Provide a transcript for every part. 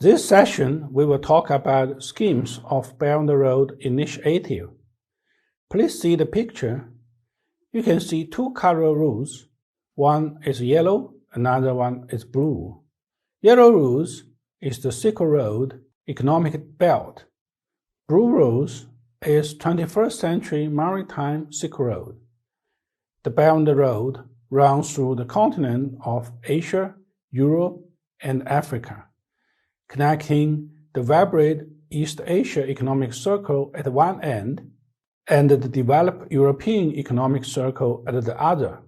This session, we will talk about schemes of Belt and Road Initiative. Please see the picture. You can see two color routes. One is yellow, another one is blue. Yellow route is the Silk Road Economic Belt. Blue route is 21st Century Maritime Silk Road. The Belt and Road runs through the continent of Asia, Europe, and Africa, connecting the vibrant East Asia Economic Circle at one end and the developed European Economic Circle at the other,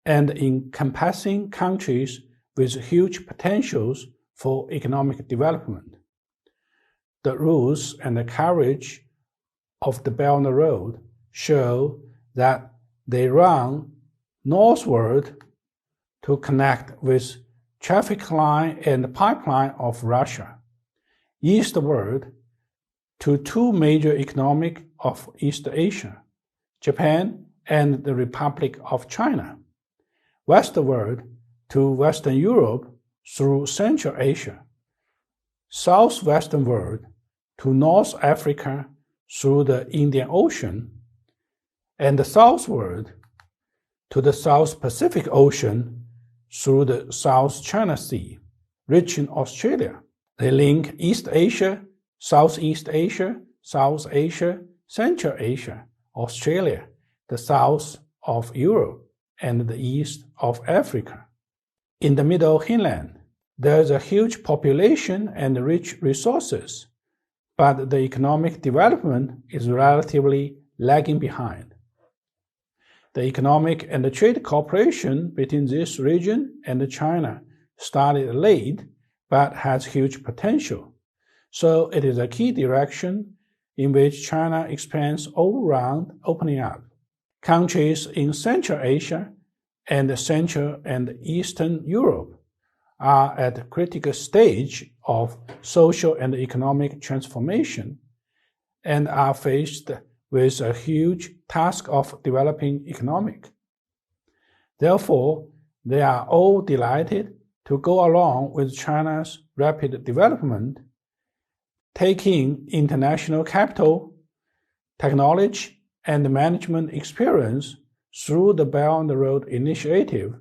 and encompassing countries with huge potentials for economic development. The routes and the coverage of the Belt and Road show that they run northward to connect with traffic line and pipeline of Russia, eastward to two major economies of East Asia, Japan and the Republic of China, westward to Western Europe through Central Asia, southwestward to North Africa through the Indian Ocean, and southward to the South Pacific Ocean through the South China Sea, reaching Australia. They link East Asia, Southeast Asia, South Asia, Central Asia, Australia, the south of Europe, and the east of Africa. In the Middle Hinterland, there is a huge population and rich resources, but the economic development is relatively lagging behind. The economic and the trade cooperation between this region and China started late, but has huge potential. So it is a key direction in which China expands all around opening up. Countries in Central Asia and Central and Eastern Europe are at a critical stage of social and economic transformation and are faced with a huge task of developing economic. Therefore, they are all delighted to go along with China's rapid development, taking international capital, technology, and management experience through the Belt and Road Initiative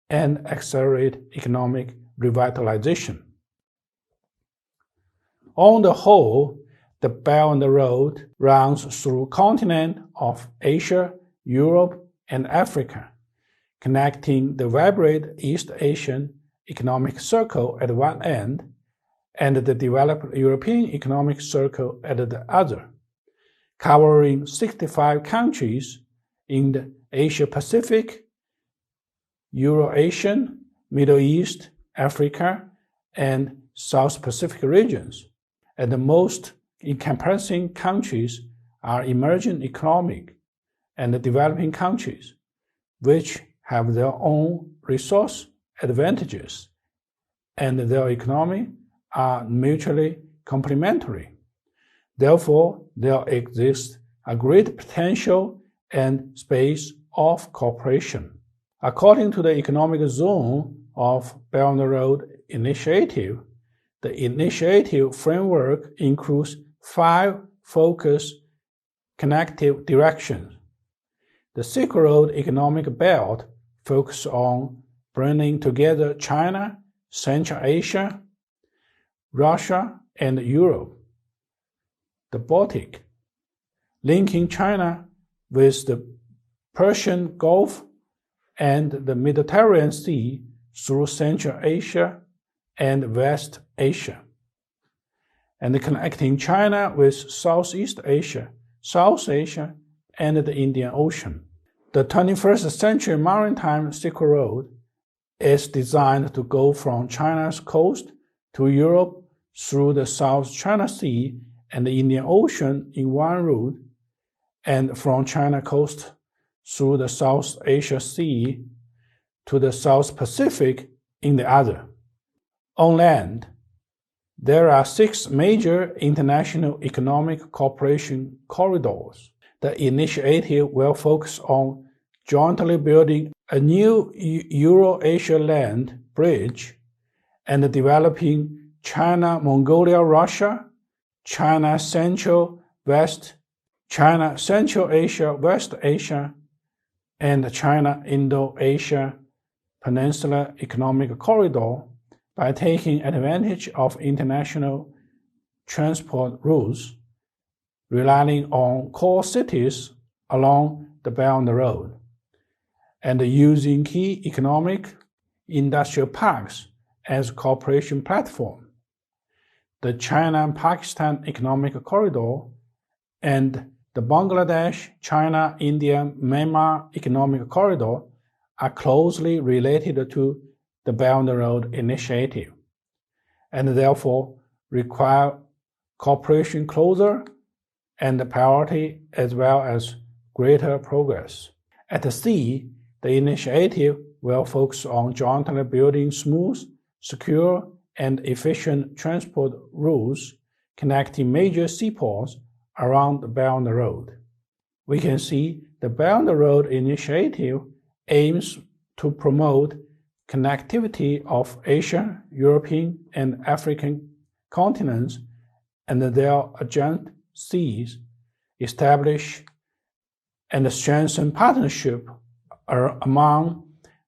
and accelerate economic revitalization. On the whole, the Belt and Road runs through continent of Asia, Europe, and Africa, connecting the vibrant East Asian Economic Circle at one end and the developed European Economic Circle at the other, covering 65 countries in the Asia-Pacific, Euro-Asian, Middle East, Africa, and South Pacific regions. And the most encompassing countries are emerging economic and developing countries, which have their own resource advantages, and their economy are mutually complementary. Therefore, there exists a great potential and space of cooperation. According to the economic zone of Belt and Road Initiative, the initiative framework includes 5 focus connective directions. The Silk Road Economic Belt focuses on bringing together China, Central Asia, Russia, and Europe. The Baltic, linking China with the Persian Gulf and the Mediterranean Sea through Central Asia and West Asia, and connecting China with Southeast Asia, South Asia, and the Indian Ocean. The 21st Century Maritime Silk Road is designed to go from China's coast to Europe through the South China Sea and the Indian Ocean in one route, and from China coast through the South Asia Sea to the South Pacific in the other. On land, there are 6 major international economic cooperation corridors. The initiative will focus on jointly building a new Euro-Asia land bridge and developing China, Mongolia, Russia, China, Central Asia, West Asia, and China, Indo-Asia Peninsula Economic Corridor by taking advantage of international transport routes, relying on core cities along the Belt and Road, and using key economic industrial parks as cooperation platform. The China-Pakistan Economic Corridor and the Bangladesh, China, India, Myanmar Economic Corridor are closely related to the Belt and Road Initiative, and therefore require cooperation closer and priority as well as greater progress. At the sea, the initiative will focus on jointly building smooth, secure, and efficient transport routes connecting major seaports around the Belt and Road. We can see the Belt and Road Initiative aims to promote connectivity of Asian, European, and African continents and their adjacent seas, establish and strengthen partnership among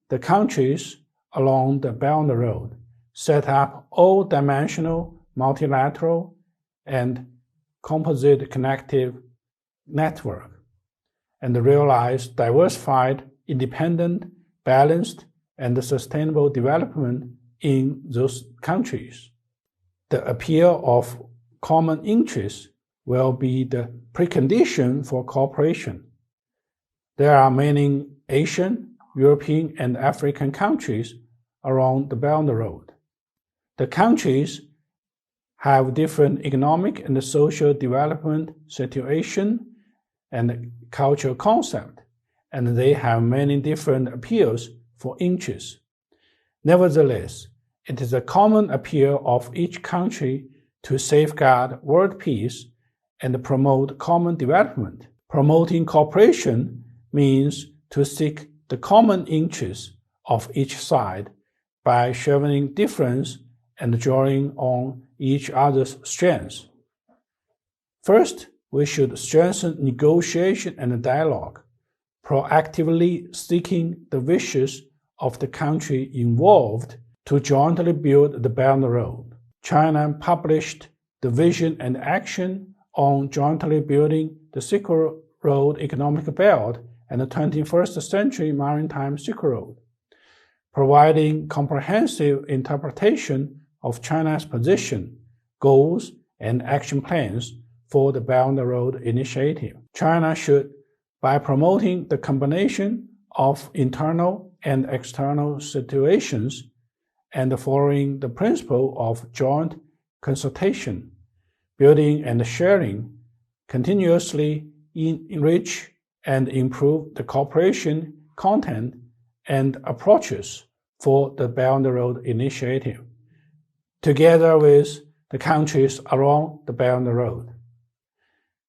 the countries along the Belt and Road, set up all-dimensional, multilateral, and composite connective network, and realize diversified, independent, balanced, and sustainable development in those countries. The appeal of common interests will be the precondition for cooperation. There are many Asian, European, and African countries around the Belt and Road. The countries have different economic and social development situation and cultural concept, and they have many different appeals for interests. Nevertheless, it is a common appeal of each country to safeguard world peace and promote common development. Promoting cooperation means to seek the common interests of each side by sharing difference and drawing on each other's strengths. First, we should strengthen negotiation and dialogue, proactively seeking the wishes of the country involved to jointly build the Belt and Road. China published the Vision and Action on jointly building the Silk Road Economic Belt and the 21st Century Maritime Silk Road, providing comprehensive interpretation of China's position, goals, and action plans for the Belt and Road Initiative. China should, by promoting the combination of internal and external situations and following the principle of joint consultation, building and sharing, continuously enrich and improve the cooperation content and approaches for the Belt and Road Initiative, together with the countries along the Belt and Road.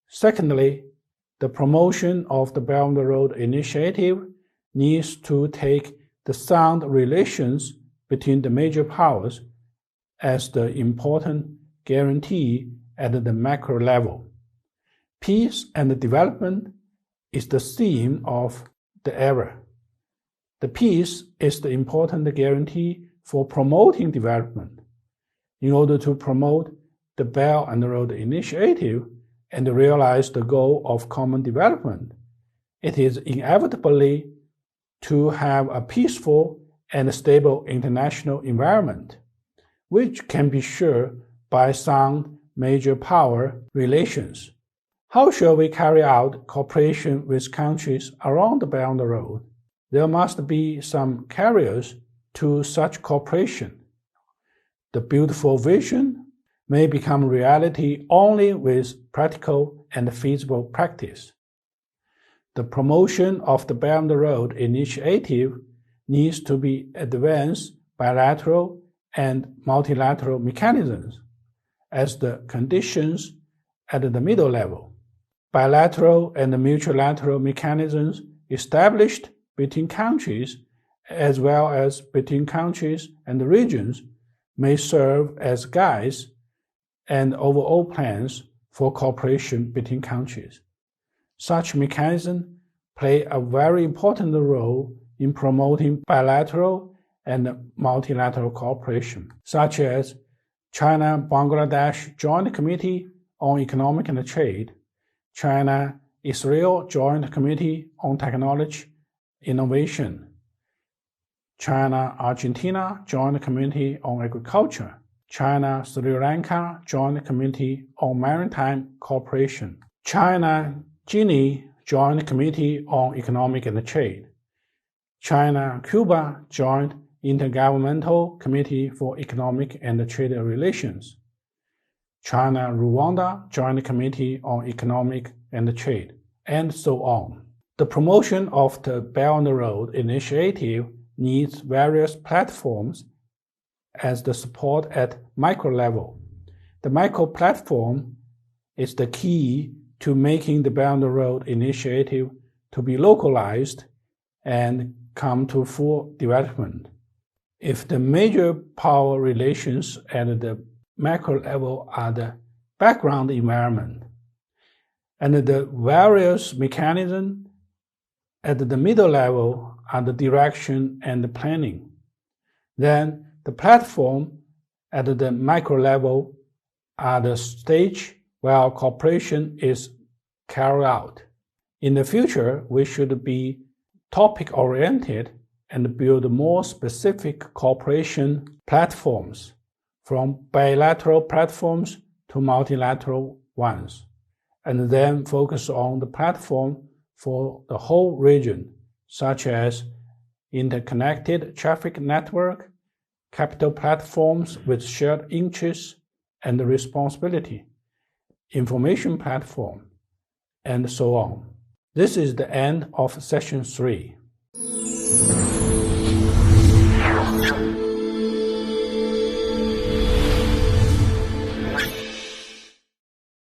Secondly, the promotion of the Belt and Road Initiative needs to take the sound relations between the major powers as the important guarantee at the macro level. Peace and development is the theme of the era. The peace is the important guarantee for promoting development. In order to promote the Belt and Road Initiative and realize the goal of common development, it is inevitably to have a peaceful and stable international environment, which can be assured by sound major power relations. How shall we carry out cooperation with countries around the Belt and Road? There must be some carriers to such cooperation. The beautiful vision may become reality only with practical and feasible practice. The promotion of the Belt and Road Initiative needs to be advanced bilateral and multilateral mechanisms as the conditions at the middle level. Bilateral and multilateral mechanisms established between countries as well as between countries and regions may serve as guides and overall plans for cooperation between countries. Such mechanisms play a very important role in promoting bilateral and multilateral cooperation, such as China-Bangladesh Joint Committee on Economic and Trade, China-Israel Joint Committee on Technology Innovation, China-Argentina Joint Committee on Agriculture, China-Sri Lanka Joint Committee on Maritime Cooperation, China-Guinea Joint Committee on Economic and Trade, China-Cuba Joint Intergovernmental Committee for Economic and Trade Relations, China-Rwanda Joint Committee on Economic and Trade, and so on. The promotion of the Belt and Road Initiative needs various platforms as the support at micro level. The micro platform is the key to making the Belt and Road Initiative to be localized and come to full development. If the major power relations at the macro level are the background environment, and the various mechanisms at the middle level are the direction and the planning, then the platform at the micro level are the stage where cooperation is carried out. In the future, we should be topic-oriented and build more specific cooperation platforms, from bilateral platforms to multilateral ones, and then focus on the platform for the whole region, such as interconnected traffic network, capital platforms with shared interests and responsibility, information platform, and so on. This is the end of session 3.